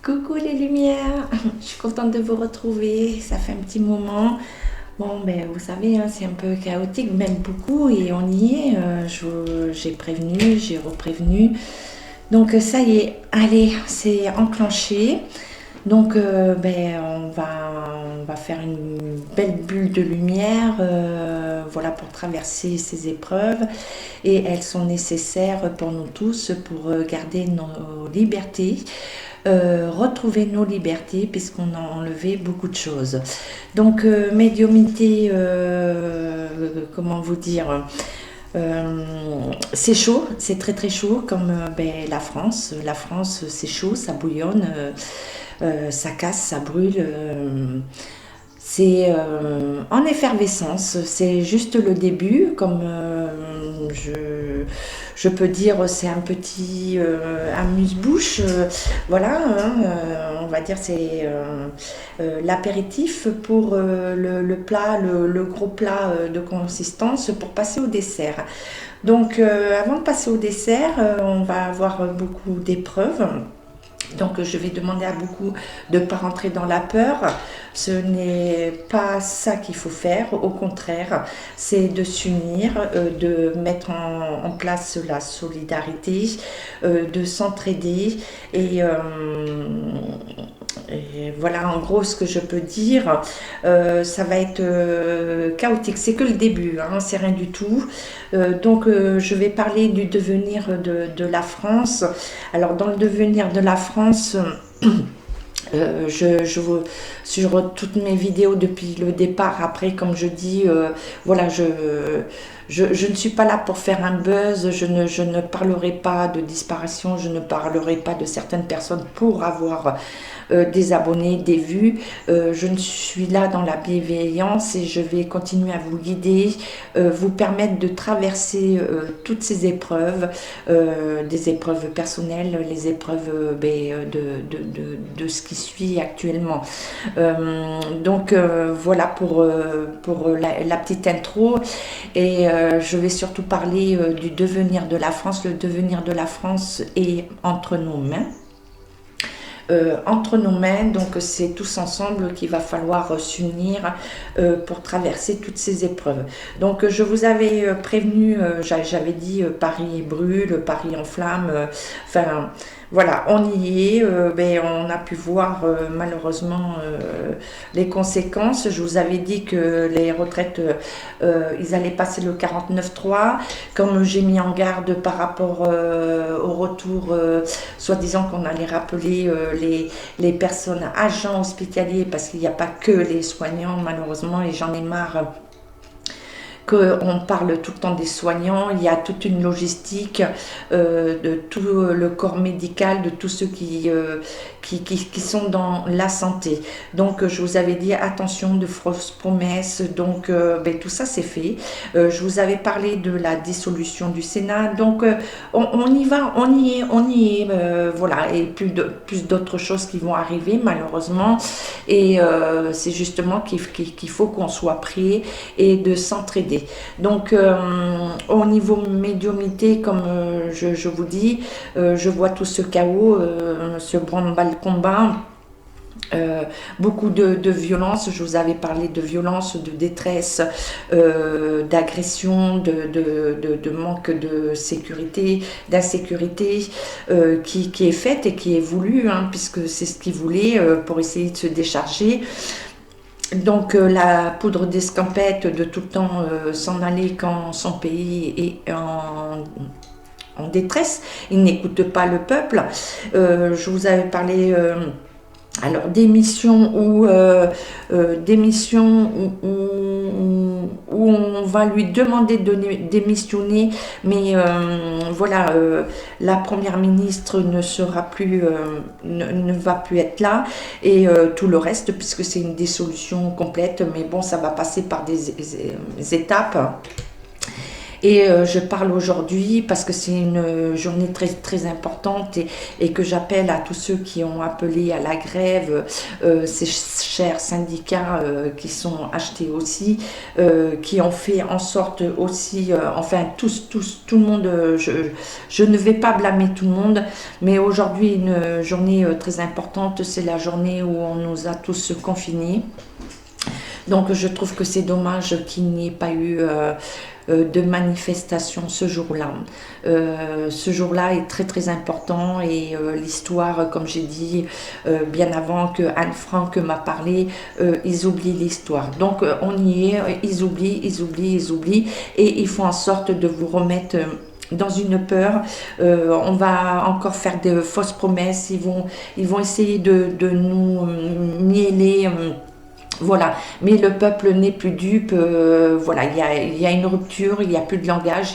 Coucou les lumières, je suis contente de vous retrouver, ça fait un petit moment. Bon, ben vous savez, hein, c'est un peu chaotique, même beaucoup, et on y est. J'ai prévenu, j'ai reprévenu. Donc ça y est, allez, c'est enclenché. Donc on va faire une belle bulle de lumière, voilà, pour traverser ces épreuves. Et elles sont nécessaires pour nous tous pour garder nos libertés, retrouver nos libertés puisqu'on a enlevé beaucoup de choses. Donc médiumnité, comment vous dire, c'est chaud, c'est très très chaud comme la France. La France, c'est chaud, ça bouillonne, ça casse, ça brûle. C'est en effervescence, c'est juste le début, comme je peux dire, c'est un petit amuse-bouche, voilà, hein, on va dire c'est l'apéritif pour le plat, le gros plat de consistance pour passer au dessert. Donc avant de passer au dessert, on va avoir beaucoup d'épreuves. Donc je vais demander à beaucoup de ne pas rentrer dans la peur. Ce n'est pas ça qu'il faut faire. Au contraire, c'est de s'unir, de mettre en place la solidarité, de s'entraider. Et voilà en gros ce que je peux dire. Ça va être chaotique. C'est que le début, hein, c'est rien du tout. Je vais parler du devenir de la France. Alors dans le devenir de la France, sur toutes mes vidéos depuis le départ, après comme je dis, voilà, je ne suis pas là pour faire un buzz, je ne parlerai pas de disparition, je ne parlerai pas de certaines personnes pour avoir des abonnés, des vues. Je ne suis là dans la bienveillance et je vais continuer à vous guider, vous permettre de traverser toutes ces épreuves, des épreuves personnelles, les épreuves de ce qui suit actuellement. Voilà pour la petite intro. Et je vais surtout parler du devenir de la France. Le devenir de la France est entre nos mains. Donc c'est tous ensemble qu'il va falloir s'unir pour traverser toutes ces épreuves. Donc je vous avais prévenu, j'avais dit Paris brûle, Paris en flammes, enfin voilà, on y est, on a pu voir malheureusement les conséquences. Je vous avais dit que les retraites, ils allaient passer le 49.3, comme j'ai mis en garde par rapport au retour, soi-disant qu'on allait rappeler les personnes agents hospitaliers, parce qu'il n'y a pas que les soignants malheureusement, et j'en ai marre qu'on parle tout le temps des soignants. Il y a toute une logistique de tout le corps médical, de tous ceux qui sont dans la santé. Donc je vous avais dit attention de fausses promesses, donc tout ça c'est fait. Je vous avais parlé de la dissolution du Sénat, donc on y va, on y est, voilà, et plus d'autres choses qui vont arriver malheureusement, et c'est justement qu'il faut qu'on soit prêt et de s'entraider. Donc au niveau médiumnité, comme je vous dis, je vois tout ce chaos, ce branle-bas combat. Beaucoup de violence, je vous avais parlé de violence, de détresse, d'agression, de manque de sécurité, d'insécurité qui est faite et qui est voulue, hein, puisque c'est ce qu'il voulait pour essayer de se décharger. Donc la poudre d'escampette, de tout le temps s'en aller quand son pays est en détresse, il n'écoute pas le peuple. Je vous avais parlé alors d'émissions où on va lui demander de démissionner, mais voilà, la première ministre ne sera plus, ne va plus être là, et tout le reste, puisque c'est une dissolution complète, mais bon, ça va passer par des étapes. Et je parle aujourd'hui parce que c'est une journée très, très importante et que j'appelle à tous ceux qui ont appelé à la grève, ces chers syndicats qui sont achetés aussi, qui ont fait en sorte aussi, enfin tout le monde, je ne vais pas blâmer tout le monde, mais aujourd'hui une journée très importante, c'est la journée où on nous a tous confinés. Donc je trouve que c'est dommage qu'il n'y ait pas eu de manifestation ce jour-là. Ce jour-là est très très important et l'histoire, comme j'ai dit bien avant que Anne Frank m'a parlé, ils oublient l'histoire. Donc on y est, ils oublient, ils oublient, ils oublient et ils font en sorte de vous remettre dans une peur. On va encore faire de fausses promesses, ils vont essayer de nous mieler. Voilà, mais le peuple n'est plus dupe, voilà, il y a une rupture, il n'y a plus de langage,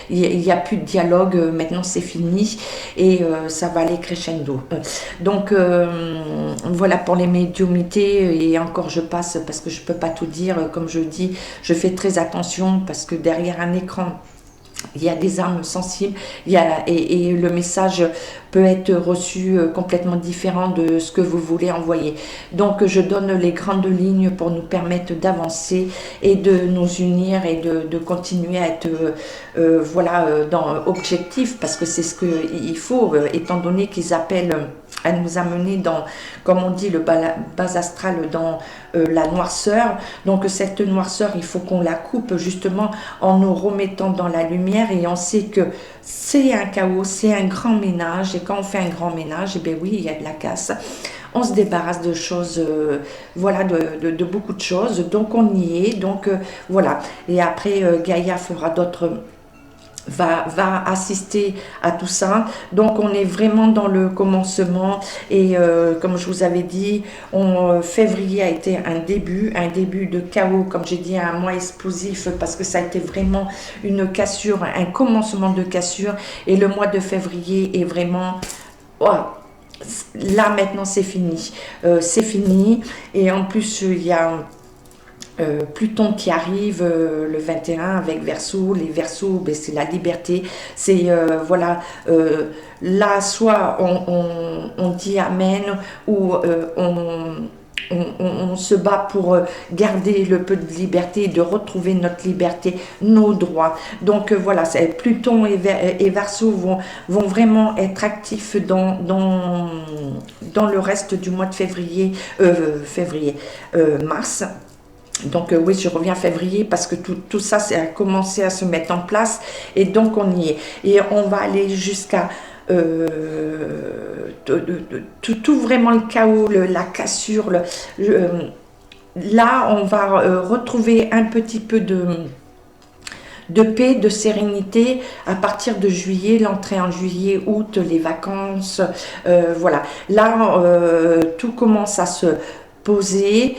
il n'y a plus de dialogue, maintenant c'est fini et ça va aller crescendo. Donc voilà pour les médiumnités et encore je passe parce que je ne peux pas tout dire, comme je dis, je fais très attention parce que derrière un écran, il y a des âmes sensibles, et le message peut être reçu complètement différent de ce que vous voulez envoyer. Donc je donne les grandes lignes pour nous permettre d'avancer et de nous unir et de continuer à être voilà, dans objectif, parce que c'est ce qu'il faut, étant donné qu'ils appellent à nous amener dans, comme on dit, le bas astral, dans la noirceur. Donc cette noirceur, il faut qu'on la coupe justement en nous remettant dans la lumière, et on sait que c'est un chaos, c'est un grand ménage, et quand on fait un grand ménage, eh bien oui, il y a de la casse. On se débarrasse de choses, voilà, de beaucoup de choses, donc on y est, donc voilà. Et après, Gaïa fera d'autres... Va assister à tout ça. Donc on est vraiment dans le commencement et comme je vous avais dit, février a été un début de chaos, comme j'ai dit, un mois explosif parce que ça a été vraiment une cassure, un commencement de cassure, et le mois de février est vraiment... Oh, là maintenant c'est fini, et en plus il y a Pluton qui arrive le 21 avec Verseau. Les Verseaux, ben, c'est la liberté, c'est voilà, là soit on dit Amen, ou on se bat pour garder le peu de liberté, de retrouver notre liberté, nos droits. Donc voilà, Pluton et Verseau vont vraiment être actifs dans le reste du mois de février, mars. Donc oui, je reviens février parce que tout ça a commencé à se mettre en place, et donc on y est. Et on va aller jusqu'à tout vraiment le chaos, la cassure. Là, on va retrouver un petit peu de paix, de sérénité à partir de juillet, l'entrée en juillet, août, les vacances. Voilà, là, tout commence à se poser,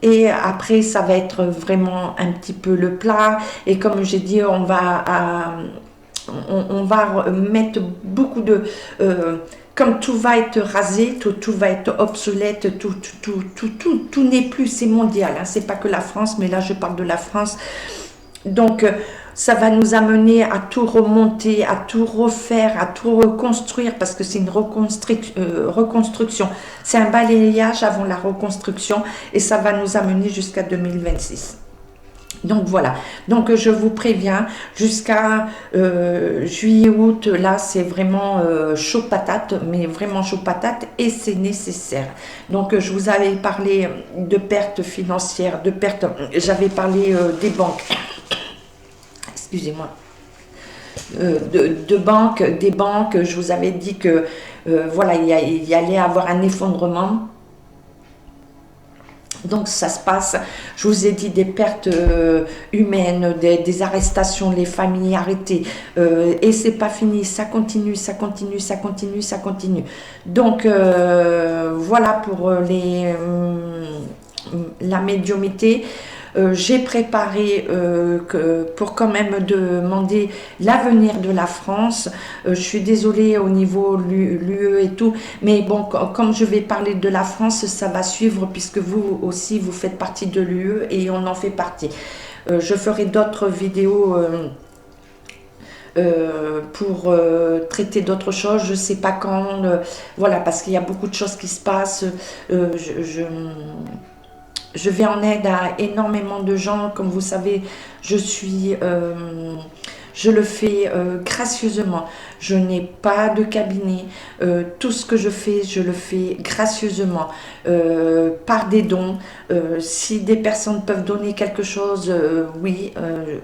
et après ça va être vraiment un petit peu le plat, et comme j'ai dit, on va mettre beaucoup de comme tout va être rasé, tout va être obsolète, tout n'est plus, c'est mondial, hein, c'est pas que la France, mais là je parle de la France. Donc ça va nous amener à tout remonter, à tout refaire, à tout reconstruire, parce que c'est une reconstruction. C'est un balayage avant la reconstruction, et ça va nous amener jusqu'à 2026. Donc voilà, donc je vous préviens, jusqu'à juillet-août, là c'est vraiment chaud patate, mais vraiment chaud patate, et c'est nécessaire. Donc je vous avais parlé de pertes financières, j'avais parlé des banques. Excusez-moi, des banques, je vous avais dit que voilà, il y allait avoir un effondrement. Donc ça se passe, je vous ai dit, des pertes humaines, des arrestations, les familles arrêtées, et c'est pas fini, ça continue, ça continue, ça continue, ça continue. Donc voilà pour la médiumnité. J'ai préparé pour quand même demander l'avenir de la France. Je suis désolée au niveau l'UE et tout, mais bon, comme je vais parler de la France, ça va suivre puisque vous aussi, vous faites partie de l'UE et on en fait partie. Je ferai d'autres vidéos pour traiter d'autres choses. Je sais pas quand, voilà, parce qu'il y a beaucoup de choses qui se passent. Euh, je, je, je vais en aide à énormément de gens. Comme vous savez, je le fais gracieusement. Je n'ai pas de cabinet. Tout ce que je fais, je le fais gracieusement, par des dons. Si des personnes peuvent donner quelque chose, oui,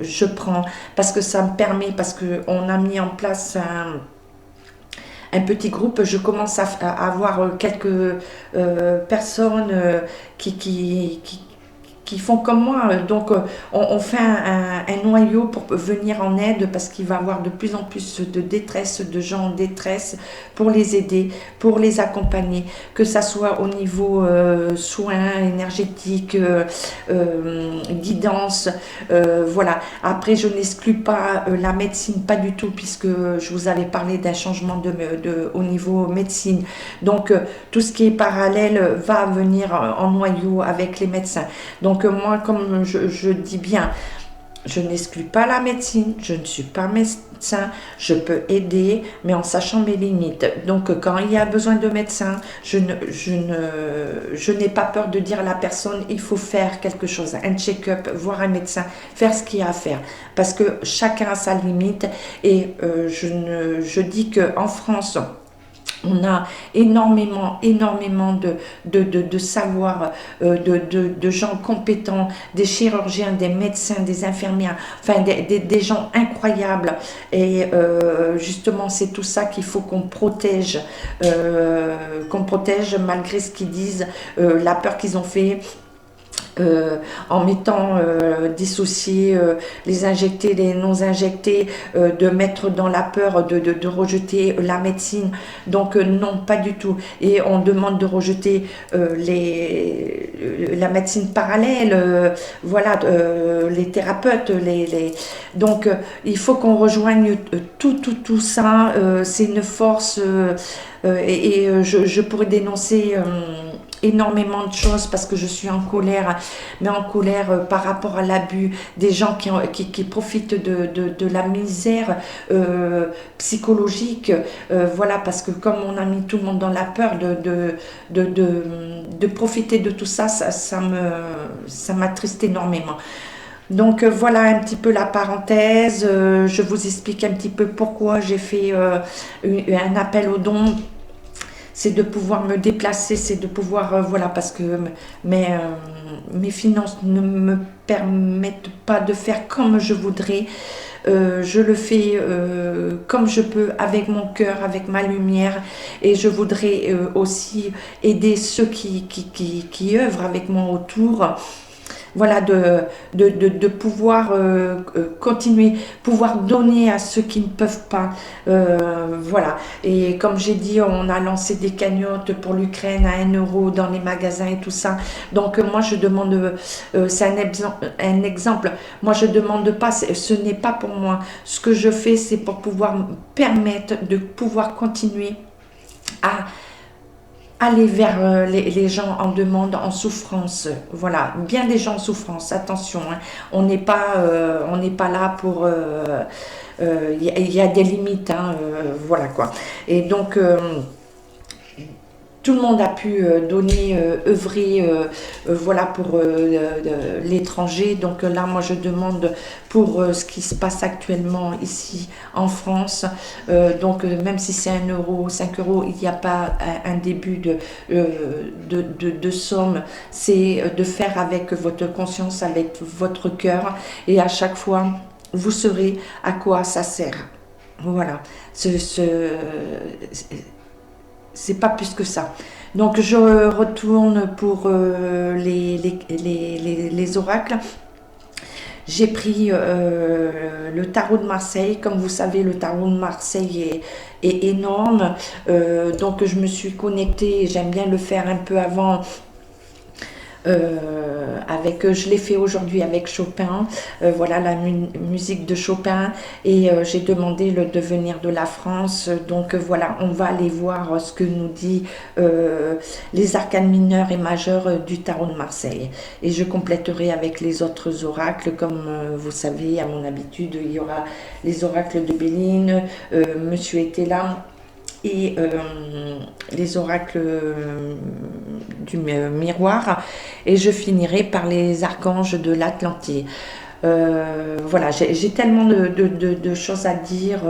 je prends, parce que ça me permet, parce qu'on a mis en place un petit groupe. Je commence à avoir quelques personnes qui font comme moi. Donc, on fait un noyau pour venir en aide, parce qu'il va y avoir de plus en plus de détresse, de gens en détresse, pour les aider, pour les accompagner, que ça soit au niveau soins énergétiques, guidance, voilà. Après, je n'exclus pas la médecine, pas du tout, puisque je vous avais parlé d'un changement au niveau médecine. Donc, tout ce qui est parallèle va venir en noyau avec les médecins. Donc moi, comme je dis bien, je n'exclus pas la médecine, je ne suis pas médecin, je peux aider, mais en sachant mes limites. Donc quand il y a besoin de médecin, je n'ai pas peur de dire à la personne, il faut faire quelque chose, un check-up, voir un médecin, faire ce qu'il y a à faire. Parce que chacun a sa limite, et je dis qu'en France, on a énormément de savoir, de gens compétents, des chirurgiens, des médecins, des infirmières, enfin des gens incroyables. Et justement, c'est tout ça qu'il faut qu'on protège malgré ce qu'ils disent, la peur qu'ils ont fait. En mettant dissocier les injectés, les non injectés, de mettre dans la peur de rejeter la médecine. Donc non, pas du tout. Et on demande de rejeter la médecine parallèle, voilà, les thérapeutes, donc il faut qu'on rejoigne tout ça. C'est une force, et je pourrais dénoncer énormément de choses, parce que je suis en colère, mais en colère par rapport à l'abus des gens qui profitent de la misère psychologique, voilà, parce que comme on a mis tout le monde dans la peur de profiter de tout ça, ça m'attriste énormément. Donc voilà un petit peu la parenthèse. Je vous explique un petit peu pourquoi j'ai fait un appel aux dons. C'est de pouvoir me déplacer, c'est de pouvoir, voilà, parce que mes finances ne me permettent pas de faire comme je voudrais. Je le fais comme je peux, avec mon cœur, avec ma lumière, et je voudrais aussi aider ceux qui œuvrent avec moi autour. Voilà, de pouvoir continuer, pouvoir donner à ceux qui ne peuvent pas. Voilà. Et comme j'ai dit, on a lancé des cagnottes pour l'Ukraine à 1 euro dans les magasins et tout ça. Donc moi je demande, c'est un exemple. Moi je demande pas, ce n'est pas pour moi. Ce que je fais, c'est pour pouvoir me permettre de pouvoir continuer à aller vers les gens en demande, en souffrance. Voilà, bien des gens en souffrance, attention, hein. On n'est pas là pour... y a des limites, hein, voilà quoi. Et donc... tout le monde a pu donner, œuvrer, voilà, pour l'étranger. Donc là, moi, je demande pour ce qui se passe actuellement ici en France. Donc même si c'est 1 euro, 5 euros, il n'y a pas un début de somme. C'est de faire avec votre conscience, avec votre cœur. Et à chaque fois, vous saurez à quoi ça sert. Voilà. C'est pas plus que ça. Donc je retourne pour les oracles. J'ai pris le tarot de Marseille. Comme vous savez, le tarot de Marseille est énorme. Donc je me suis connectée, j'aime bien le faire un peu avant, je l'ai fait aujourd'hui avec Chopin, voilà la musique de Chopin, et j'ai demandé le devenir de la France. Donc voilà, on va aller voir ce que nous dit les arcanes mineurs et majeurs du tarot de Marseille. Et je compléterai avec les autres oracles, comme vous savez, à mon habitude, il y aura les oracles de Béline, Monsieur était là, et les oracles du miroir, et je finirai par les archanges de l'Atlantide. Voilà, j'ai tellement de choses à dire.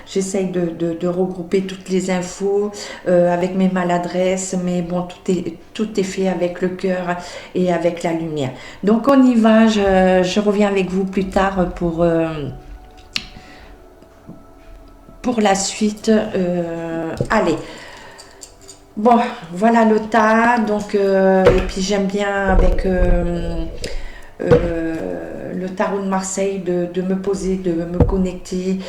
J'essaye de regrouper toutes les infos avec mes maladresses, mais bon, tout est fait avec le cœur et avec la lumière. Donc on y va, je reviens avec vous plus tard pour la suite. Allez, bon, voilà le tas. Donc, et puis j'aime bien avec le tarot de Marseille de me poser, de me connecter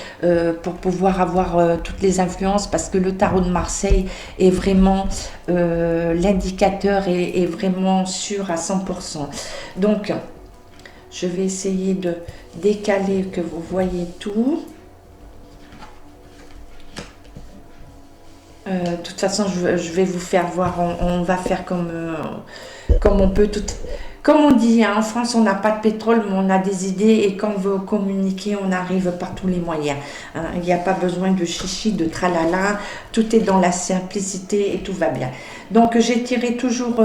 pour pouvoir avoir toutes les influences, parce que le tarot de Marseille est vraiment l'indicateur est vraiment sûr à 100%. Donc, je vais essayer de décaler que vous voyez tout. De toute façon, je vais vous faire voir. On va faire comme on peut. Comme on dit, hein, en France, on n'a pas de pétrole, mais on a des idées. Et quand on veut communiquer, on arrive par tous les moyens. Hein. Il n'y a pas besoin de chichi, de tralala. Tout est dans la simplicité et tout va bien. Donc, j'ai tiré toujours...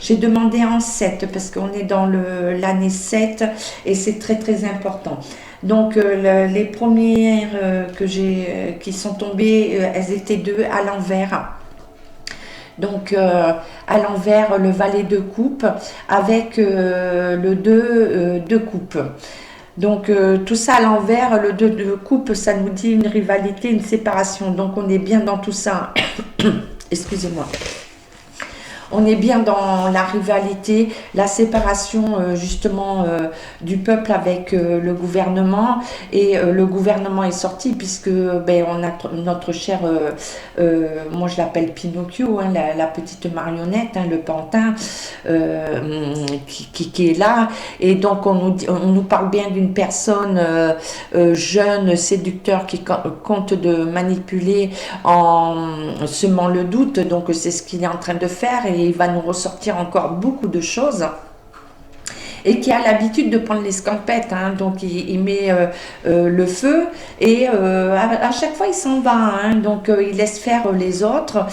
j'ai demandé en 7 parce qu'on est dans l'année 7 et c'est très, très important. Donc les premières qui sont tombées, elles étaient deux à l'envers. Donc à l'envers, le valet de coupe avec le 2 de coupe. Donc tout ça à l'envers, le 2 de coupe, ça nous dit une rivalité, une séparation. Donc on est bien dans tout ça. Excusez-moi. On est bien dans la rivalité, la séparation justement du peuple avec le gouvernement, et le gouvernement est sorti puisque on a notre cher, moi je l'appelle Pinocchio, hein, la petite marionnette, hein, le pantin qui est là, et donc on nous parle bien d'une personne jeune, séducteur, qui compte de manipuler en semant le doute. Donc c'est ce qu'il est en train de faire, et il va nous ressortir encore beaucoup de choses, et qui a l'habitude de prendre les scampettes, hein. Donc il met le feu, et à chaque fois il s'en va, hein. Donc il laisse faire les autres,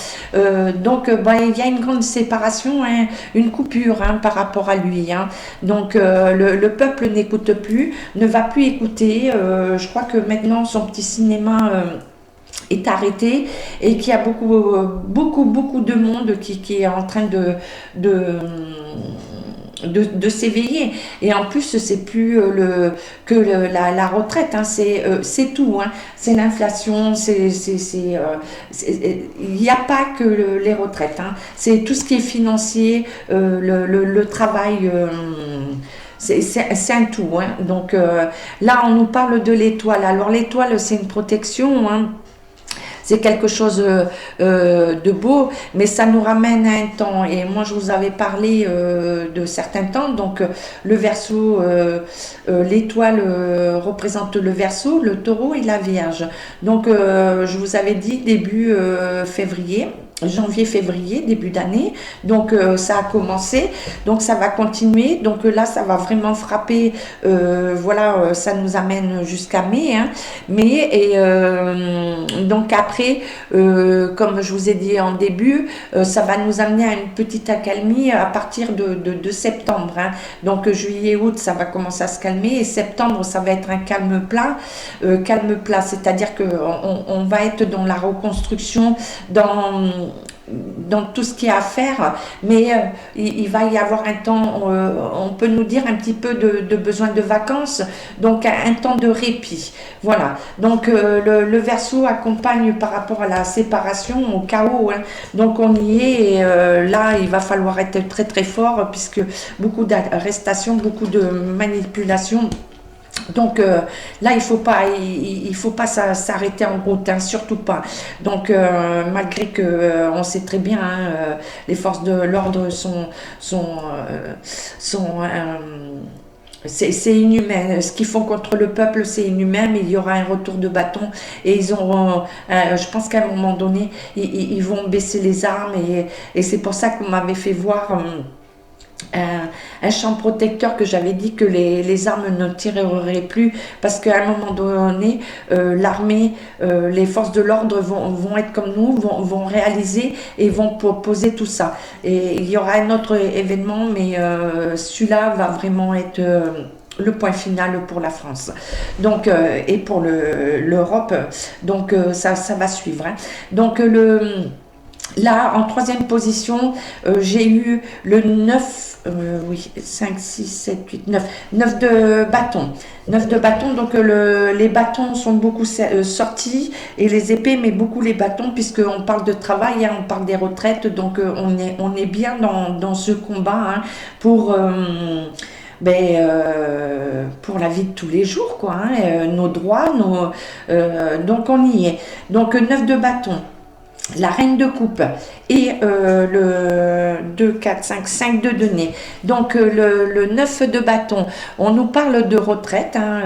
donc il y a une grande séparation, hein, une coupure, hein, par rapport à lui, hein. Donc le peuple n'écoute plus, ne va plus écouter. Je crois que maintenant son petit cinéma est arrêté, et qu'il y a beaucoup de monde qui est en train de s'éveiller. Et en plus, c'est plus la retraite, hein, c'est tout, hein. C'est l'inflation, il n'y a pas que les retraites, hein. C'est tout ce qui est financier, le travail. C'est un tout, hein. Donc là, on nous parle de l'étoile. Alors l'étoile, c'est une protection, hein. C'est quelque chose de beau, mais ça nous ramène à un temps. Et moi, je vous avais parlé de certains temps. Donc, le Verseau, l'étoile représente le Verseau, le Taureau et la Vierge. Donc, je vous avais dit début février. Janvier-février, début d'année. Donc ça a commencé, donc ça va continuer. Donc là, ça va vraiment frapper. Voilà, ça nous amène jusqu'à mai, hein. Mais donc après, comme je vous ai dit en début, ça va nous amener à une petite accalmie à partir de septembre, hein. Donc juillet, août, ça va commencer à se calmer, et septembre, ça va être un calme plat. C'est-à-dire que on va être dans la reconstruction, dans tout ce qu'il y a à faire, mais il va y avoir un temps, on peut nous dire un petit peu de besoin de vacances, donc un temps de répit. Voilà, donc le Verseau accompagne par rapport à la séparation, au chaos, hein. Donc on y est, et là il va falloir être très très fort, puisque beaucoup d'arrestations, beaucoup de manipulations Donc là, il faut pas s'arrêter en route, hein, surtout pas. Donc malgré que on sait très bien, hein, les forces de l'ordre sont c'est inhumain. Ce qu'ils font contre le peuple, c'est inhumain, mais il y aura un retour de bâton et ils auront, je pense qu'à un moment donné, ils vont baisser les armes et c'est pour ça qu'on m'avait fait voir. Un champ protecteur que j'avais dit que les armes ne tireraient plus parce qu'à un moment donné l'armée, les forces de l'ordre vont être comme nous, vont réaliser et vont poser tout ça et il y aura un autre événement mais celui-là va vraiment être le point final pour la France donc et pour l'Europe donc ça va suivre hein. Donc là, en troisième position, j'ai eu le 9, oui, 5, 6, 7, 8, 9, 9 de bâton. 9 de bâton, donc les bâtons sont beaucoup sortis et les épées, mais beaucoup les bâtons, puisqu'on parle de travail, hein, on parle des retraites, donc on est bien dans ce combat hein, pour pour la vie de tous les jours, quoi, hein, nos droits, donc on y est. Donc 9 de bâton. La reine de coupe et le 2, 4, 5 de nez. Donc le 9 de bâton, on nous parle de retraite, hein,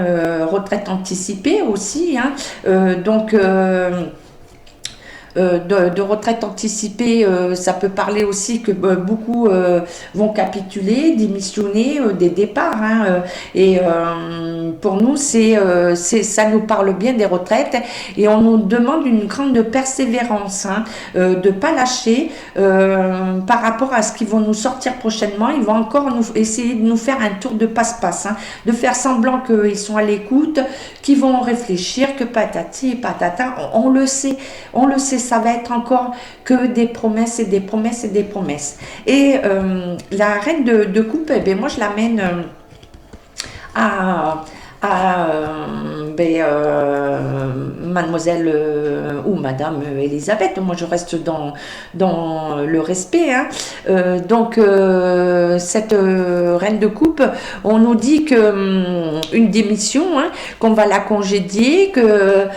retraite anticipée aussi. Hein, donc de retraite anticipée, ça peut parler aussi que beaucoup vont capituler, démissionner des départs. Hein, et pour nous, ça nous parle bien des retraites et on nous demande une grande persévérance, hein, de pas lâcher par rapport à ce qu'ils vont nous sortir prochainement. Ils vont encore essayer de nous faire un tour de passe-passe, hein, de faire semblant qu'ils sont à l'écoute, qu'ils vont réfléchir, que patati et patata. On le sait, ça va être encore que des promesses et des promesses et des promesses. Et la reine de coupe, eh bien, moi je l'amène à mademoiselle ou madame Elisabeth, moi je reste dans le respect, hein. Donc cette reine de coupe, on nous dit que une démission, hein, qu'on va la congédier, que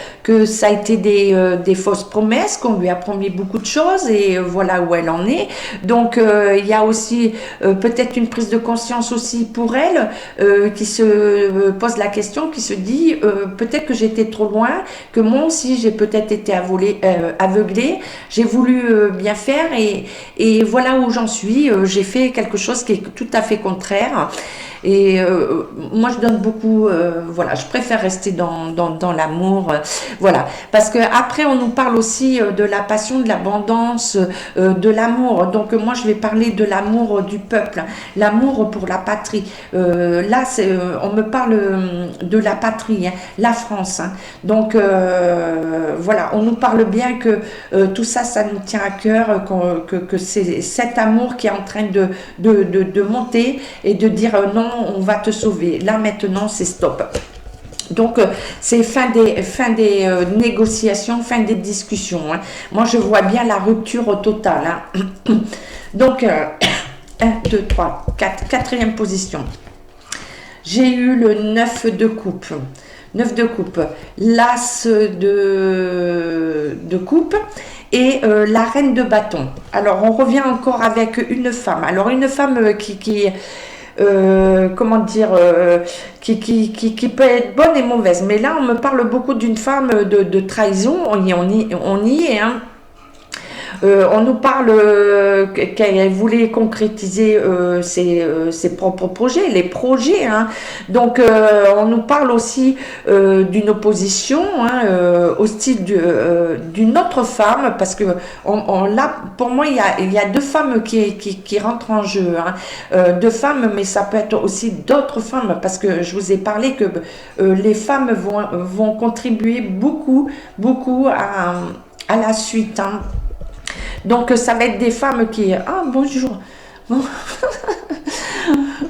ça a été des fausses promesses, qu'on lui a promis beaucoup de choses et voilà où elle en est. Donc il y a aussi peut-être une prise de conscience aussi pour elle qui se pose la question, qui se dit peut-être que j'étais trop loin, que moi aussi j'ai peut-être été aveuglée, j'ai voulu bien faire et voilà où j'en suis, j'ai fait quelque chose qui est tout à fait contraire. Et moi je donne beaucoup, voilà, je préfère rester dans l'amour, voilà, parce que après on nous parle aussi de la passion, de l'abondance, de l'amour. Donc moi je vais parler de l'amour du peuple, l'amour pour la patrie. Là on me parle de la patrie, hein, la France, hein. Donc voilà, on nous parle bien que tout ça nous tient à cœur, que c'est cet amour qui est en train de monter et de dire non, on va te sauver. Là maintenant c'est stop. Donc c'est fin des négociations, fin des discussions, hein. Moi je vois bien la rupture totale, hein. Donc 1, 2, 3, 4, quatrième position. J'ai eu le 9 de coupe. 9 de coupe, l'as de coupe et la reine de bâton. Alors on revient encore avec une femme. Alors une femme qui comment dire, qui peut être bonne et mauvaise. Mais là on me parle beaucoup d'une femme de trahison. On y est, hein. On nous parle qu'elle voulait concrétiser ses propres projets, les projets, hein. Donc on nous parle aussi d'une opposition, hein, hostile d'une autre femme, parce que là, pour moi, il y a deux femmes qui rentrent en jeu, hein. Deux femmes, mais ça peut être aussi d'autres femmes, parce que je vous ai parlé que les femmes vont contribuer beaucoup à la suite, hein. Donc ça va être des femmes qui... Ah, bonjour.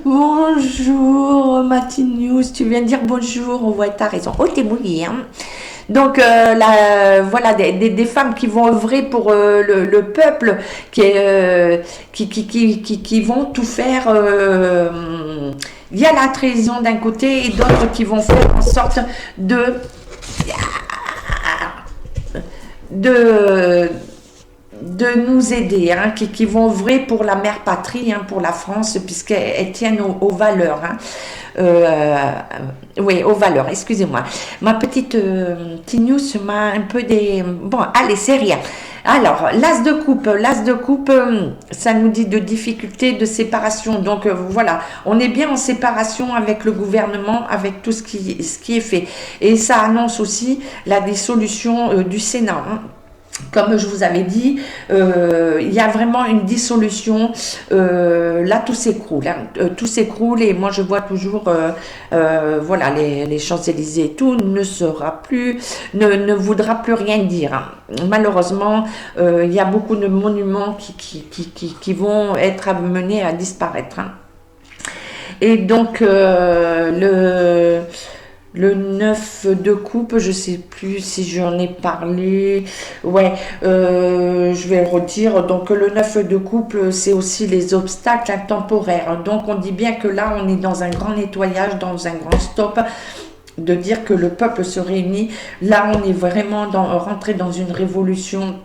Bonjour, Matine News. Tu viens de dire bonjour. Ouais, t'as raison. Oh, t'es mouillée, hein. Donc voilà, des femmes qui vont œuvrer pour le peuple, qui vont tout faire, il y a la trahison d'un côté et d'autres qui vont faire en sorte de de nous aider, hein, qui vont œuvrer pour la mère patrie, hein, pour la France, puisqu'elles tiennent aux valeurs. Hein. Oui, aux valeurs, excusez-moi. Ma petite news m'a un peu des... Bon, allez, c'est rien. Alors, l'as de coupe, ça nous dit de difficultés, de séparation. Donc, voilà, on est bien en séparation avec le gouvernement, avec tout ce qui est fait. Et ça annonce aussi la dissolution du Sénat. Hein. Comme je vous avais dit, il y a vraiment une dissolution. Là, tout s'écroule. Hein. Tout s'écroule et moi, je vois toujours, voilà, les Champs-Élysées et tout ne sera plus, ne voudra plus rien dire. Hein. Malheureusement, il y a beaucoup de monuments qui vont être amenés à disparaître. Hein. Et donc, le 9 de coupe, je sais plus si j'en ai parlé. Ouais, je vais le redire. Donc le 9 de coupe, c'est aussi les obstacles temporaires. Donc on dit bien que là, on est dans un grand nettoyage, dans un grand stop, de dire que le peuple se réunit. Là, on est vraiment rentré dans une révolution,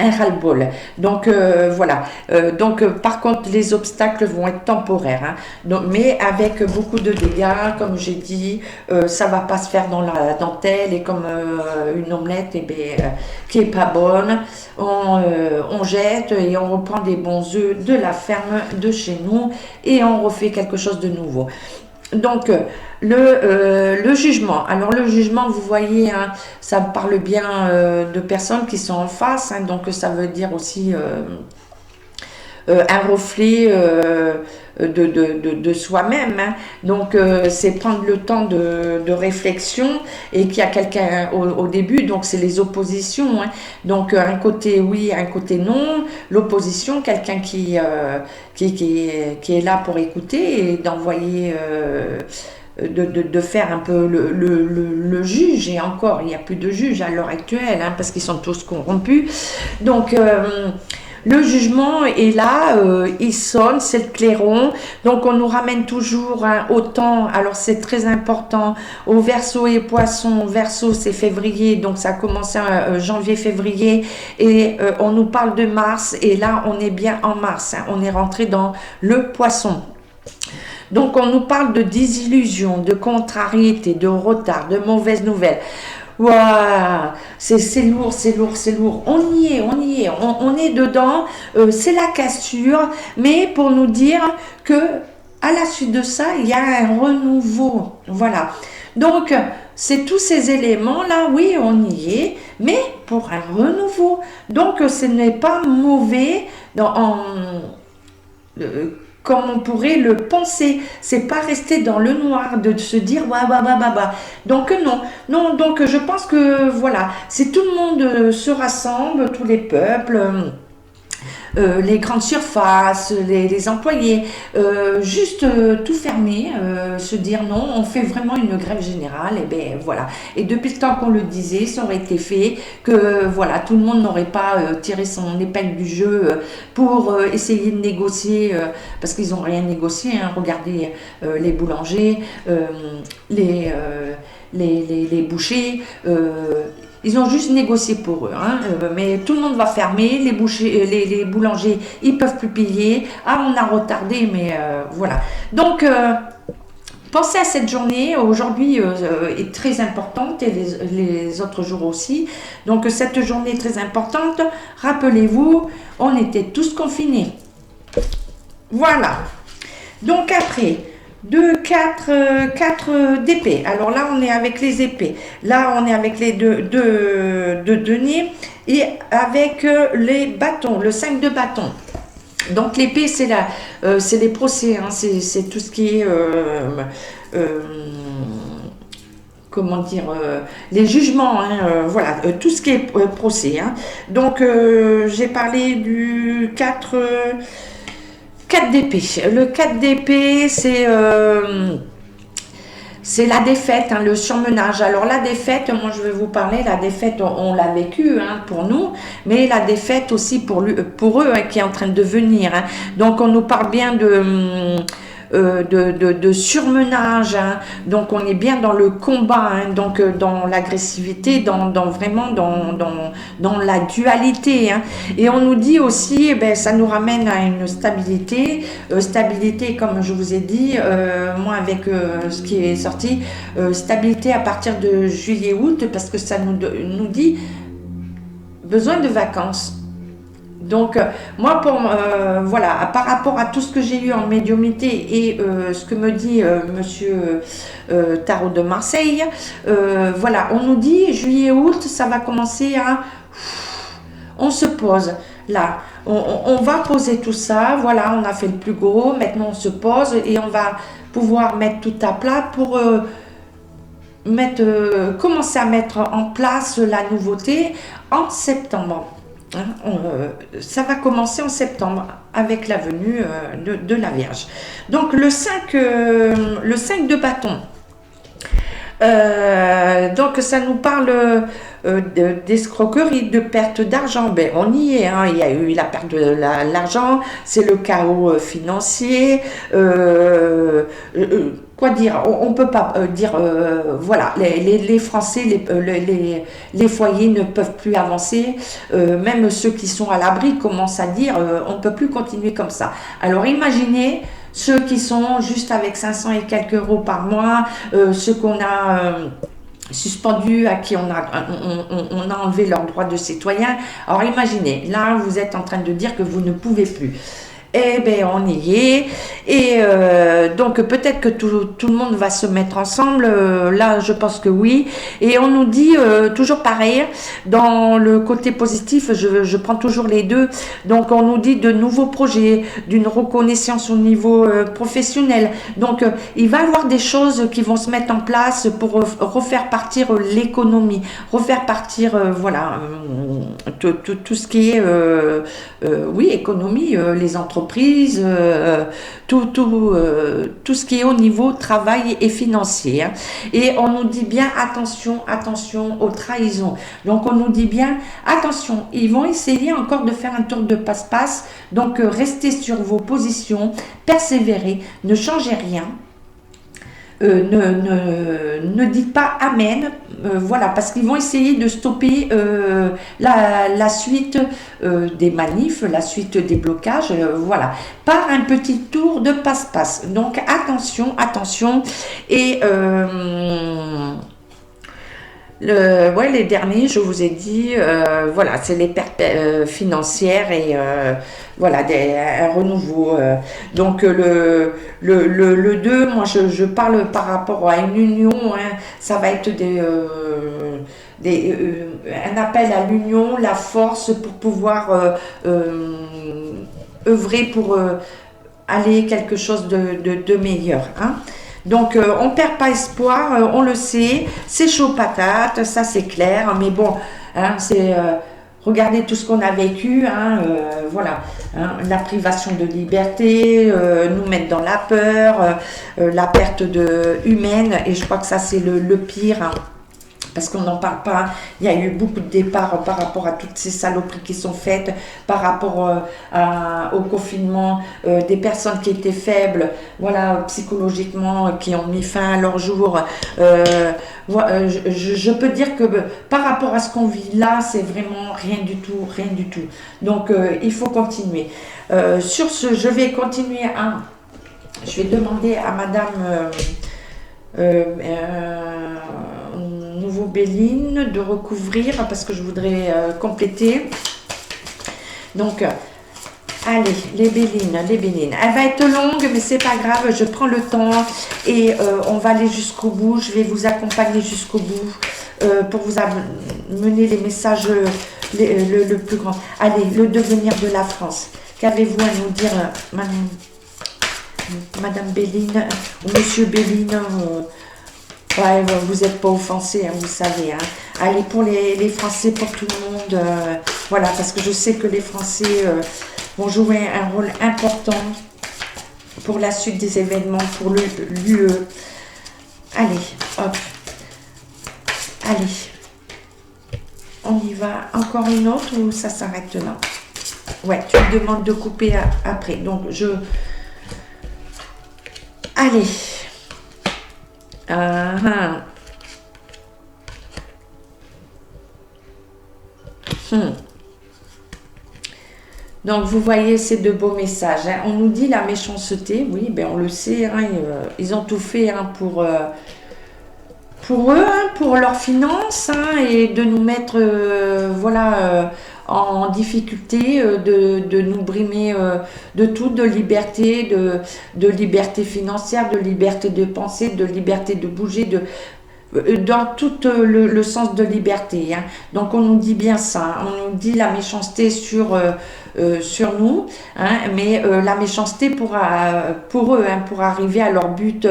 un ras-le-bol. Donc voilà. Donc par contre, les obstacles vont être temporaires, hein. Donc, mais avec beaucoup de dégâts, comme j'ai dit, ça va pas se faire dans la dentelle et comme une omelette qui est pas bonne, on jette et on reprend des bons œufs de la ferme de chez nous et on refait quelque chose de nouveau. Donc, le jugement. Alors, le jugement, vous voyez, hein, ça parle bien de personnes qui sont en face. Hein, donc, ça veut dire aussi un reflet de soi-même. Hein. Donc, c'est prendre le temps de réflexion et qu'il y a quelqu'un au début. Donc, c'est les oppositions. Hein. Donc, un côté oui, un côté non. L'opposition, quelqu'un qui est là pour écouter et d'envoyer... de faire un peu le juge, et encore, il n'y a plus de juge à l'heure actuelle, hein, parce qu'ils sont tous corrompus. Donc, le jugement est là, il sonne, c'est le clairon. Donc, on nous ramène toujours hein, au temps. Alors, c'est très important. Au Verseau et Poisson. Verseau, c'est février. Donc, ça a commencé janvier-février. Et on nous parle de mars. Et là, on est bien en mars. Hein, on est rentré dans le Poisson. Donc, on nous parle de désillusion, de contrariété, de retard, de mauvaises nouvelles. Waouh, c'est lourd, c'est lourd, c'est lourd. On y est, on est dedans. C'est la cassure, mais pour nous dire que à la suite de ça, il y a un renouveau. Voilà. Donc, c'est tous ces éléments-là, oui, on y est, mais pour un renouveau. Donc, ce n'est pas mauvais comme on pourrait le penser. C'est pas rester dans le noir, de se dire bah. Donc non, donc je pense que voilà, si tout le monde se rassemble, tous les peuples, les grandes surfaces, les employés, juste tout fermer, se dire non, on fait vraiment une grève générale, et bien voilà. Et depuis le temps qu'on le disait, ça aurait été fait, que voilà, tout le monde n'aurait pas tiré son épingle du jeu pour essayer de négocier, parce qu'ils n'ont rien négocié, hein. Regardez les boulangers, les bouchers, ils ont juste négocié pour eux, hein. Mais tout le monde va fermer, les boulangers, ils peuvent plus payer. Ah, on a retardé, mais voilà. Donc, pensez à cette journée. Aujourd'hui est très importante et les autres jours aussi. Donc, cette journée est très importante. Rappelez-vous, on était tous confinés. Voilà. Donc, après... 4 d'épée. Alors là, on est avec les épées. Là, on est avec les deux deniers et avec les bâtons, le 5 de bâton. Donc l'épée, c'est les procès, hein, c'est tout ce qui est... comment dire, les jugements, hein, voilà, tout ce qui est procès. Hein. Donc, j'ai parlé du 4 d'épée. Le 4 d'épée, c'est la défaite, hein, le surmenage. Alors la défaite, moi je vais vous parler, la défaite, on l'a vécue hein, pour nous, mais la défaite aussi pour eux hein, qui est en train de venir. Hein. Donc on nous parle bien de surmenage, hein. Donc on est bien dans le combat, hein. Donc dans l'agressivité, vraiment dans la dualité, hein. Et on nous dit aussi, eh ben, ça nous ramène à une stabilité, stabilité comme je vous ai dit, moi avec ce qui est sorti, stabilité à partir de juillet-août, parce que ça nous dit besoin de vacances. Donc, moi, voilà, par rapport à tout ce que j'ai eu en médiumnité et ce que me dit monsieur Tarot de Marseille, voilà, on nous dit juillet-août, ça va commencer à... On se pose, là, on va poser tout ça, voilà, on a fait le plus gros, maintenant on se pose et on va pouvoir mettre tout à plat pour... commencer à mettre en place la nouveauté en septembre. Ça va commencer en septembre avec la venue de la Vierge. Donc le 5 de bâton. Donc ça nous parle d'escroquerie, de perte d'argent. Ben, on y est, hein. Il y a eu la perte de l'argent, c'est le chaos financier. Quoi dire, on peut pas dire, voilà, les Français, les foyers ne peuvent plus avancer, même ceux qui sont à l'abri commencent à dire, on ne peut plus continuer comme ça. Alors imaginez ceux qui sont juste avec 500 et quelques euros par mois, ceux qu'on a... suspendus, à qui on a enlevé leur droit de citoyen. Alors imaginez, là vous êtes en train de dire que vous ne pouvez plus. Eh bien, on y est. Et donc, peut-être que tout le monde va se mettre ensemble. Là, je pense que oui. Et on nous dit, toujours pareil, dans le côté positif, je prends toujours les deux. Donc, on nous dit de nouveaux projets, d'une reconnaissance au niveau professionnel. Donc, il va y avoir des choses qui vont se mettre en place pour refaire partir l'économie, refaire partir, voilà, tout ce qui est, oui, économie, les entreprises, tout ce qui est au niveau travail et financier, hein. Et on nous dit bien attention aux trahisons. Donc on nous dit bien attention, ils vont essayer encore de faire un tour de passe-passe. Donc restez sur vos positions, persévérez, ne changez rien. Ne dites pas amen, voilà, parce qu'ils vont essayer de stopper la suite des manifs, la suite des blocages, voilà, par un petit tour de passe-passe. Donc attention, et les derniers, je vous ai dit, voilà, c'est les pertes financières et voilà, un renouveau. Donc le 2, moi je parle par rapport à une union, hein. Ça va être un appel à l'union, la force pour pouvoir œuvrer pour aller quelque chose de meilleur, hein. Donc, on ne perd pas espoir, on le sait, c'est chaud patate, ça c'est clair, mais bon, hein, c'est... regardez tout ce qu'on a vécu, hein, voilà, hein, la privation de liberté, nous mettre dans la peur, la perte humaine, et je crois que ça c'est le pire, hein. Parce qu'on n'en parle pas, il y a eu beaucoup de départs par rapport à toutes ces saloperies qui sont faites, par rapport au confinement, des personnes qui étaient faibles, voilà, psychologiquement, qui ont mis fin à leur jour. Je peux dire que par rapport à ce qu'on vit là, c'est vraiment rien du tout. Donc, il faut continuer. Sur ce, je vais continuer je vais demander à Madame... Nouveau Béline de recouvrir parce que je voudrais compléter. Donc allez, les Bélines, elle va être longue mais c'est pas grave, je prends le temps et on va aller jusqu'au bout. Je vais vous accompagner jusqu'au bout pour vous amener les messages le plus grand. Allez, le devenir de la France, qu'avez-vous à nous dire, Madame Béline ou Monsieur Béline? Ouais, vous n'êtes pas offensés, hein, vous savez, hein. Allez, pour les Français, pour tout le monde, voilà, parce que je sais que les Français vont jouer un rôle important pour la suite des événements, pour l'UE. Allez, hop. Allez. On y va. Encore une autre ou ça s'arrête là? Ouais, tu me demandes de couper après. Donc, Allez. Ah, ah. Donc, vous voyez ces deux beaux messages. Hein. On nous dit la méchanceté. Oui, ben on le sait. Hein, ils ont tout fait hein, pour eux, hein, pour leurs finances, hein, et de nous mettre voilà, en difficulté, de nous brimer de tout, de liberté financière, de liberté de penser, de liberté de bouger, dans tout le sens de liberté. Hein. Donc on nous dit bien ça, hein. On nous dit la méchanceté sur nous, hein, mais la méchanceté pour eux, hein, pour arriver à leur but,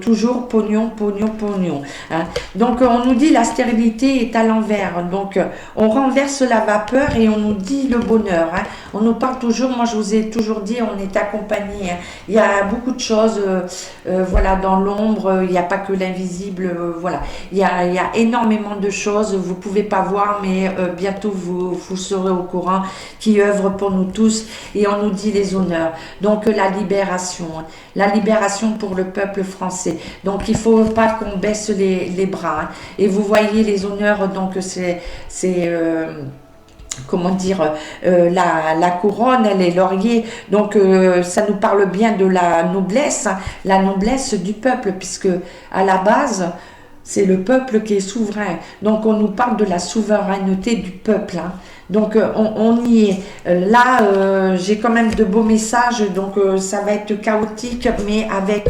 toujours pognon, pognon, pognon. Hein. Donc on nous dit la stérilité est à l'envers, donc on renverse la vapeur et on nous dit le bonheur. Hein. On nous parle toujours, moi je vous ai toujours dit, on est accompagné. Hein. Il y a beaucoup de choses, voilà, dans l'ombre, il n'y a pas que l'invisible, voilà. Il y a énormément de choses, vous ne pouvez pas voir, mais bientôt vous serez au courant, qui œuvrent pour nous tous, et on nous dit les honneurs. Donc la libération pour le peuple français. Donc il ne faut pas qu'on baisse les bras. Hein. Et vous voyez les honneurs, donc c'est comment dire, la couronne, les lauriers, donc ça nous parle bien de la noblesse du peuple, puisque à la base, c'est le peuple qui est souverain. Donc on nous parle de la souveraineté du peuple. Hein. Donc on y est. Là, j'ai quand même de beaux messages, donc ça va être chaotique, mais avec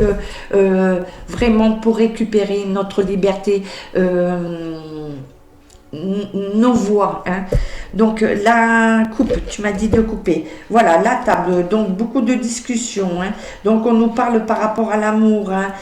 vraiment pour récupérer notre liberté. Nos voix. Hein. Donc la coupe, tu m'as dit de couper. Voilà, la table, donc beaucoup de discussions. Hein. Donc on nous parle par rapport à l'amour, hein,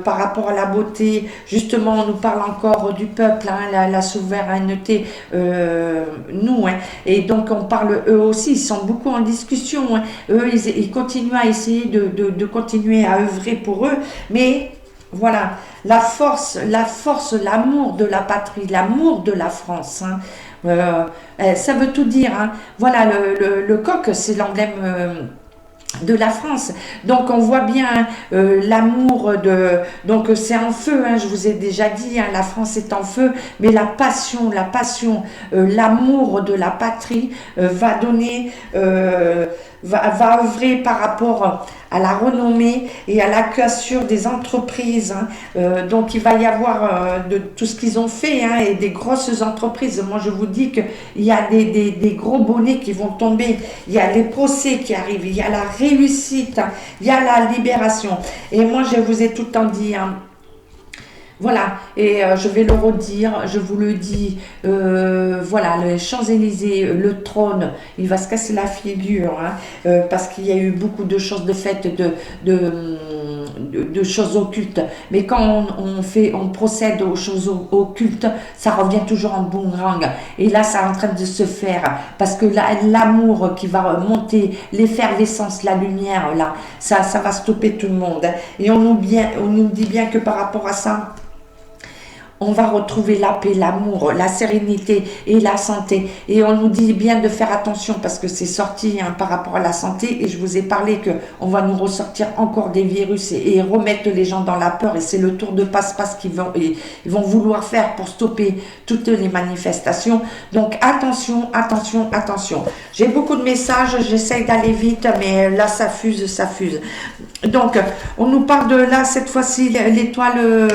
par rapport à la beauté. Justement, on nous parle encore du peuple, hein, la souveraineté, nous. Hein. Et donc on parle, eux aussi, ils sont beaucoup en discussion. Hein. Eux, ils continuent à essayer de continuer à œuvrer pour eux, mais voilà, la force, l'amour de la patrie, l'amour de la France. Hein. Ça veut tout dire. Hein. Voilà, le coq, c'est l'emblème de la France. Donc on voit bien l'amour de... Donc c'est en feu, hein, je vous ai déjà dit, hein, la France est en feu, mais la passion, l'amour de la patrie va donner... va œuvrer par rapport à la renommée et à la cassure des entreprises. Hein. Donc il va y avoir de tout ce qu'ils ont fait, hein, et des grosses entreprises. Moi je vous dis qu'il y a des gros bonnets qui vont tomber, il y a les procès qui arrivent, il y a la réussite, hein, il y a la libération. Et moi je vous ai tout le temps dit... Hein, voilà, et je vais le redire, je vous le dis, voilà, les Champs-Élysées, le trône, il va se casser la figure, hein, parce qu'il y a eu beaucoup de choses de faites, de choses occultes. Mais quand on procède aux choses occultes, ça revient toujours en boomerang. Et là, ça est en train de se faire, parce que l'amour qui va monter, l'effervescence, la lumière, là, ça va stopper tout le monde. Et on nous dit bien que par rapport à ça, on va retrouver la paix, l'amour, la sérénité et la santé. Et on nous dit bien de faire attention parce que c'est sorti, hein, par rapport à la santé. Et je vous ai parlé qu'on va nous ressortir encore des virus et remettre les gens dans la peur. Et c'est le tour de passe-passe qu'ils vont vouloir faire pour stopper toutes les manifestations. Donc attention, attention, attention. J'ai beaucoup de messages, j'essaye d'aller vite, mais là ça fuse, ça fuse. Donc on nous parle de là, cette fois-ci, l'étoile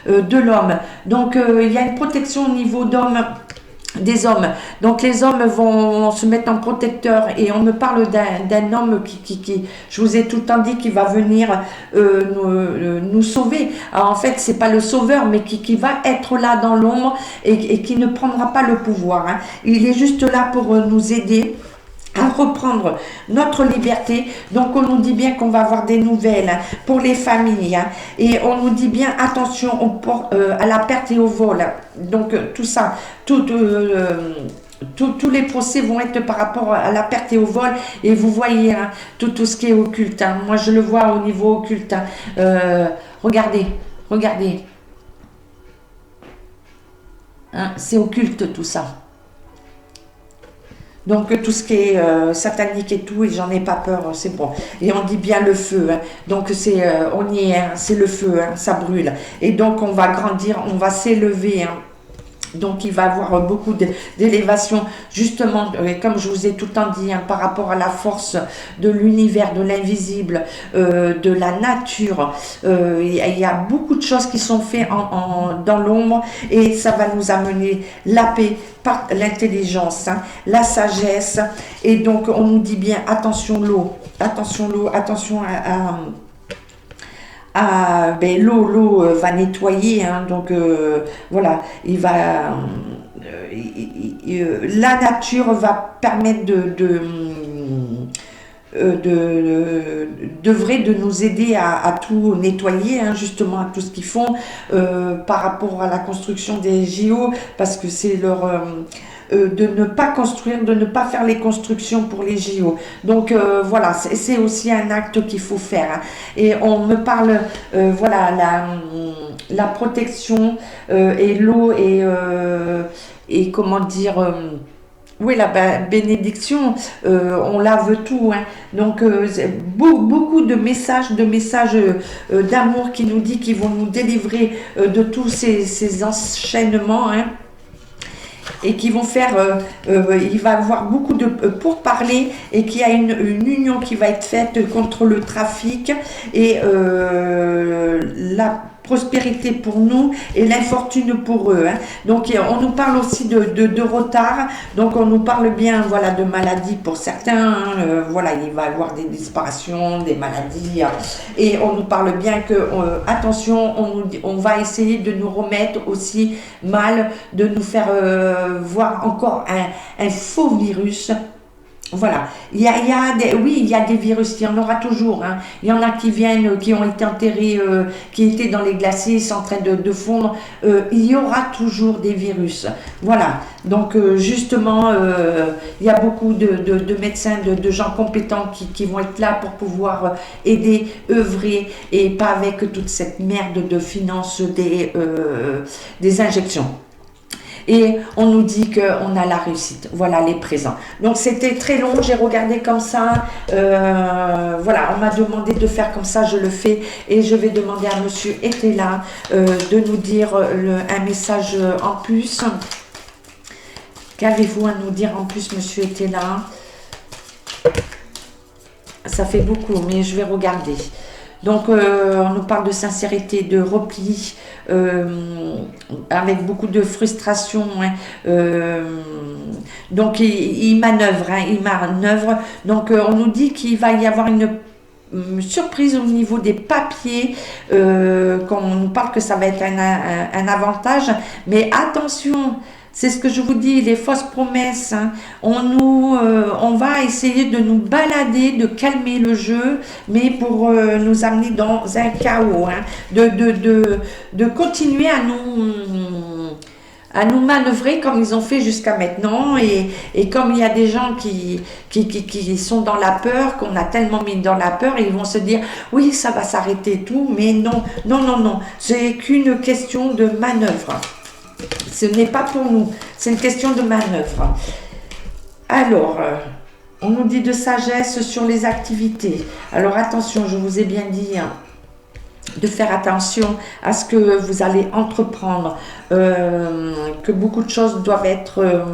de l'homme. Donc il y a une protection au niveau des hommes. Donc les hommes vont se mettre en protecteur, et on me parle d'un homme qui, je vous ai tout le temps dit, qu'il va venir nous sauver. Alors, en fait, c'est pas le sauveur, mais qui va être là dans l'ombre et qui ne prendra pas le pouvoir. Hein. Il est juste là pour nous aider à reprendre notre liberté. Donc on nous dit bien qu'on va avoir des nouvelles, hein, pour les familles, hein, et on nous dit bien attention à la perte et au vol. Donc tout ça, tous les procès vont être par rapport à la perte et au vol, et vous voyez, hein, tout ce qui est occulte, hein. Moi je le vois au niveau occulte, hein. Regardez, hein, c'est occulte tout ça. Donc tout ce qui est satanique et tout, et j'en ai pas peur, c'est bon. Et on dit bien le feu, hein. Donc c'est, on y est, hein, c'est le feu, hein, ça brûle. Et donc on va grandir, on va s'élever, hein. Donc il va avoir beaucoup d'élévation, justement, comme je vous ai tout le temps dit, hein, par rapport à la force de l'univers, de l'invisible, de la nature. Il y a beaucoup de choses qui sont faites dans l'ombre, et ça va nous amener la paix, par l'intelligence, hein, la sagesse. Et donc on nous dit bien, attention l'eau, attention ben, l'eau va nettoyer, hein, donc voilà, la nature va permettre de nous aider à tout nettoyer, hein, justement à tout ce qu'ils font par rapport à la construction des JO, parce que c'est leur de ne pas construire, de ne pas faire les constructions pour les JO. Donc voilà, c'est aussi un acte qu'il faut faire, hein. Et on me parle, voilà, la protection et l'eau et comment dire... oui, la bénédiction, on lave tout, hein. Donc beaucoup de messages d'amour qui nous dit qu'ils vont nous délivrer de tous ces enchaînements, hein, et qui vont faire, il va y avoir beaucoup de pourparlers, et qu'il y a une union qui va être faite contre le trafic et la prospérité pour nous et l'infortune pour eux, hein. Donc on nous parle aussi de retard, donc on nous parle bien, voilà, de maladies pour certains, hein. Voilà, il va y avoir des disparitions, des maladies, et on nous parle bien que attention, on va essayer de nous remettre aussi mal, de nous faire voir encore un faux virus. Voilà, oui, il y a des virus, il y en aura toujours, hein. Il y en a qui viennent, qui ont été enterrés, qui étaient dans les glaciers, sont en train de fondre. Il y aura toujours des virus. Voilà, donc justement, il y a beaucoup de médecins, de gens compétents qui vont être là pour pouvoir aider, œuvrer, et pas avec toute cette merde de finances des injections. Et on nous dit qu'on a la réussite. Voilà les présents. Donc c'était très long, j'ai regardé comme ça. Voilà, on m'a demandé de faire comme ça, je le fais. Et je vais demander à monsieur Etela de nous dire un message en plus. Qu'avez-vous à nous dire en plus, monsieur Etela? Ça fait beaucoup, mais je vais regarder. Donc, on nous parle de sincérité, de repli, avec beaucoup de frustration, hein. Donc, il manœuvre, hein, il manœuvre. Donc, on nous dit qu'il va y avoir une surprise au niveau des papiers, qu'on nous parle que ça va être un avantage. Mais attention, c'est ce que je vous dis, les fausses promesses, hein. On va essayer de nous balader, de calmer le jeu, mais pour nous amener dans un chaos, hein. De continuer à nous manœuvrer comme ils ont fait jusqu'à maintenant, et comme il y a des gens qui sont dans la peur, qu'on a tellement mis dans la peur, et ils vont se dire oui, ça va s'arrêter tout, mais non, c'est qu'une question de manœuvre. Ce n'est pas pour nous, c'est une question de manœuvre. Alors, on nous dit de sagesse sur les activités. Alors attention, je vous ai bien dit, hein, de faire attention à ce que vous allez entreprendre, que beaucoup de choses doivent être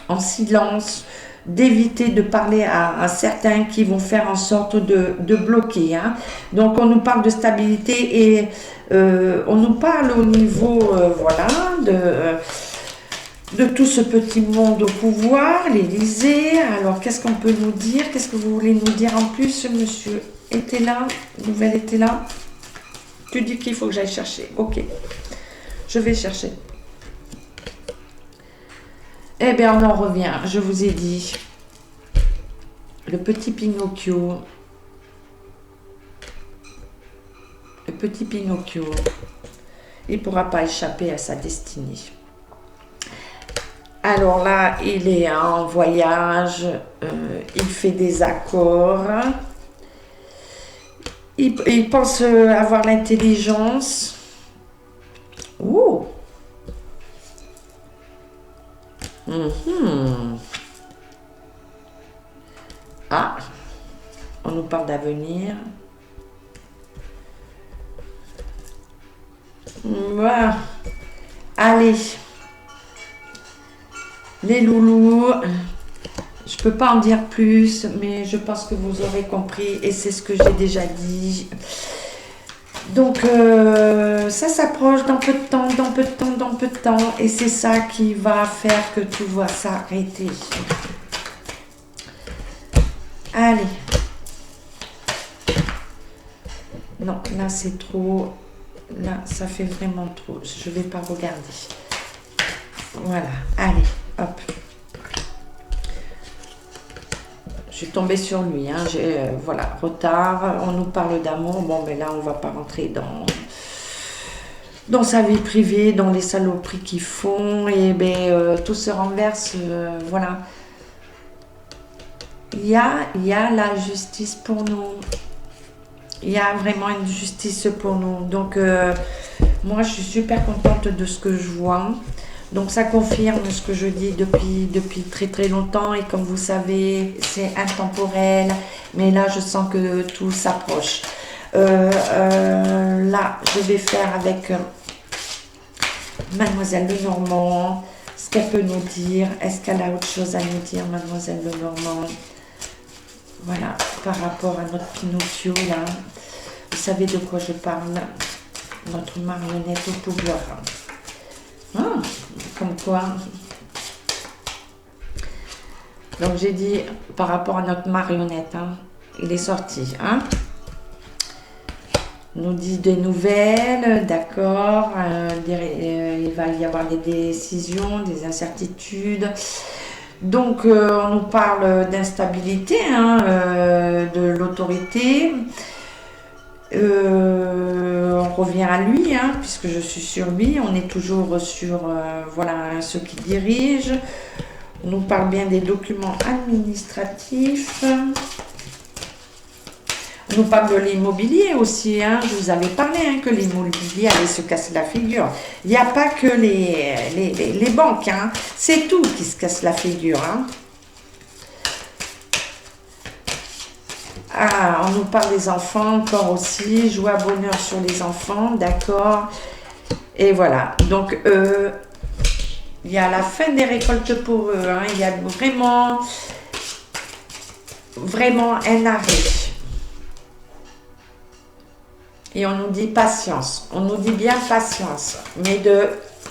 en silence, d'éviter de parler à certains qui vont faire en sorte de bloquer, hein. Donc on nous parle de stabilité, et on nous parle au niveau voilà, de tout ce petit monde au pouvoir, l'Élysée. Alors qu'est-ce qu'on peut nous dire? Qu'est-ce que vous voulez nous dire en plus, monsieur Etela, nouvelle Etela? Tu dis qu'il faut que j'aille chercher. Ok, je vais chercher. Eh bien, on en revient, je vous ai dit. Le petit Pinocchio. Le petit Pinocchio. Il ne pourra pas échapper à sa destinée. Alors là, il est en voyage. Il fait des accords. Il pense avoir l'intelligence. Ah, on nous parle d'avenir. Voilà. Allez. Les loulous. Je peux pas en dire plus, mais je pense que vous aurez compris et c'est ce que j'ai déjà dit. Donc, ça s'approche dans peu de temps, dans peu de temps, dans peu de temps. Et c'est ça qui va faire que tout va s'arrêter. Allez. Non, là c'est trop. Là, ça fait vraiment trop. Je vais pas regarder. Voilà. Allez, hop. Je suis tombée sur lui. Hein. Voilà, retard. On nous parle d'amour. Bon, mais là, on va pas rentrer dans sa vie privée, dans les saloperies qu'ils font. Et ben, tout se renverse. Voilà. Il y a la justice pour nous. Il y a vraiment une justice pour nous. Donc, moi, je suis super contente de ce que je vois. Donc, ça confirme ce que je dis depuis très, très longtemps. Et comme vous savez, c'est intemporel. Mais là, je sens que tout s'approche. Là, je vais faire avec Mademoiselle Lenormand. Ce qu'elle peut nous dire. Est-ce qu'elle a autre chose à nous dire, Mademoiselle Lenormand? Voilà, par rapport à notre Pinocchio, là. Vous savez de quoi je parle? Notre marionnette au pouvoir. Ah, comme quoi. Donc, j'ai dit, par rapport à notre marionnette, hein, il est sorti. Hein. Il nous dit des nouvelles, d'accord. Il va y avoir des décisions, des incertitudes. Donc, on nous parle d'instabilité, hein, de l'autorité. On revient à lui, hein, puisque je suis sur lui. On est toujours sur voilà, ceux qui dirigent. On nous parle bien des documents administratifs. On nous parle de l'immobilier aussi. Hein. Je vous avais parlé hein, que l'immobilier allait se casser la figure. Il n'y a pas que les banques. Hein. C'est tout qui se casse la figure. Hein. Ah, on nous parle des enfants encore aussi. Joie, bonheur sur les enfants. D'accord. Et voilà. Donc, il y a la fin des récoltes pour eux. Hein. Il y a vraiment un arrêt. Et on nous dit patience. On nous dit bien patience. Mais de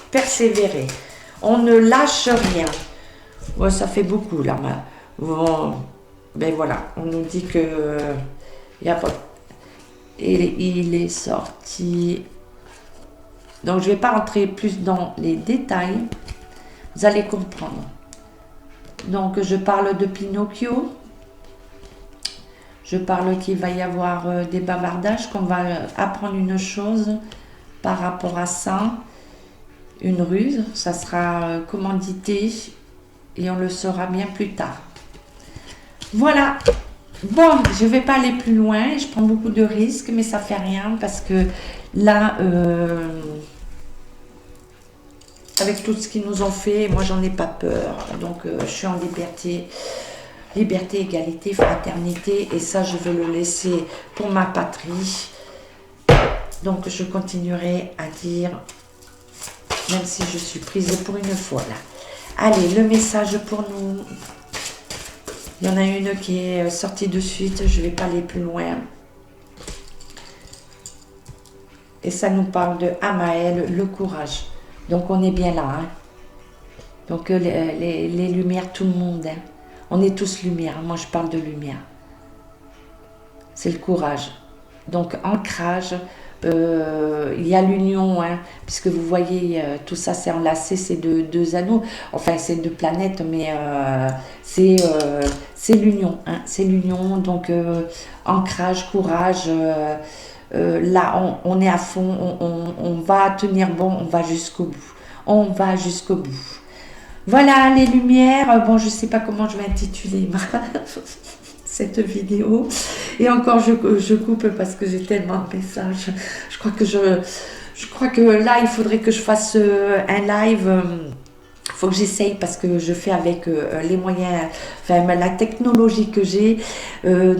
persévérer. On ne lâche rien. Ouais, ça fait beaucoup là. Bon, ben voilà. On nous dit que il y a pas. Il est sorti. Donc je ne vais pas rentrer plus dans les détails. Vous allez comprendre. Donc je parle de Pinocchio. Je parle qu'il va y avoir des bavardages, qu'on va apprendre une chose par rapport à ça. Une ruse, ça sera commandité et on le saura bien plus tard. Voilà. Bon, je ne vais pas aller plus loin. Je prends beaucoup de risques, mais ça ne fait rien parce que là, avec tout ce qu'ils nous ont fait, moi, j'en ai pas peur. Donc, je suis en liberté. Liberté, égalité, fraternité. Et ça, je veux le laisser pour ma patrie. Donc, je continuerai à dire, même si je suis prise pour une fois là. Allez, le message pour nous. Il y en a une qui est sortie de suite. Je ne vais pas aller plus loin. Et ça nous parle de Amaël, le courage. Donc, on est bien là. Hein. Donc, les lumières, tout le monde. Hein. On est tous lumière. Moi, je parle de lumière. C'est le courage. Donc, ancrage. Il y a l'union, hein, puisque vous voyez, tout ça, c'est enlacé. C'est deux anneaux. Enfin, c'est deux planètes, mais c'est l'union. Hein, c'est l'union. Donc, ancrage, courage. Là, on est à fond. On va tenir bon. On va jusqu'au bout. On va jusqu'au bout. Voilà les lumières. Bon, je ne sais pas comment je vais intituler cette vidéo. Et encore, je coupe parce que j'ai tellement de messages. Je crois que là, il faudrait que je fasse un live. faut que j'essaye parce que je fais avec les moyens, enfin la technologie que j'ai.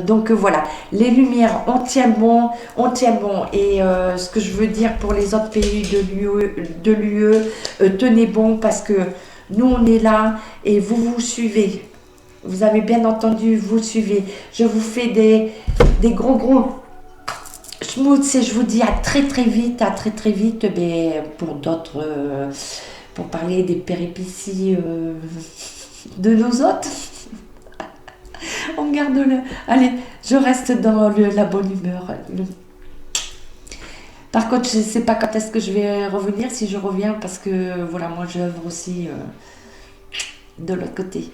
Donc voilà, les lumières, on tient bon, on tient bon. Et ce que je veux dire pour les autres pays de l'UE, tenez bon parce que nous on est là et vous vous suivez. Vous avez bien entendu, vous suivez. Je vous fais des gros schmutz et je vous dis à très vite, mais pour d'autres, pour parler des péripéties de nos hôtes. On garde le... Allez, je reste dans la bonne humeur. Par contre, je ne sais pas quand est-ce que je vais revenir, si je reviens, parce que voilà, moi j'œuvre aussi de l'autre côté.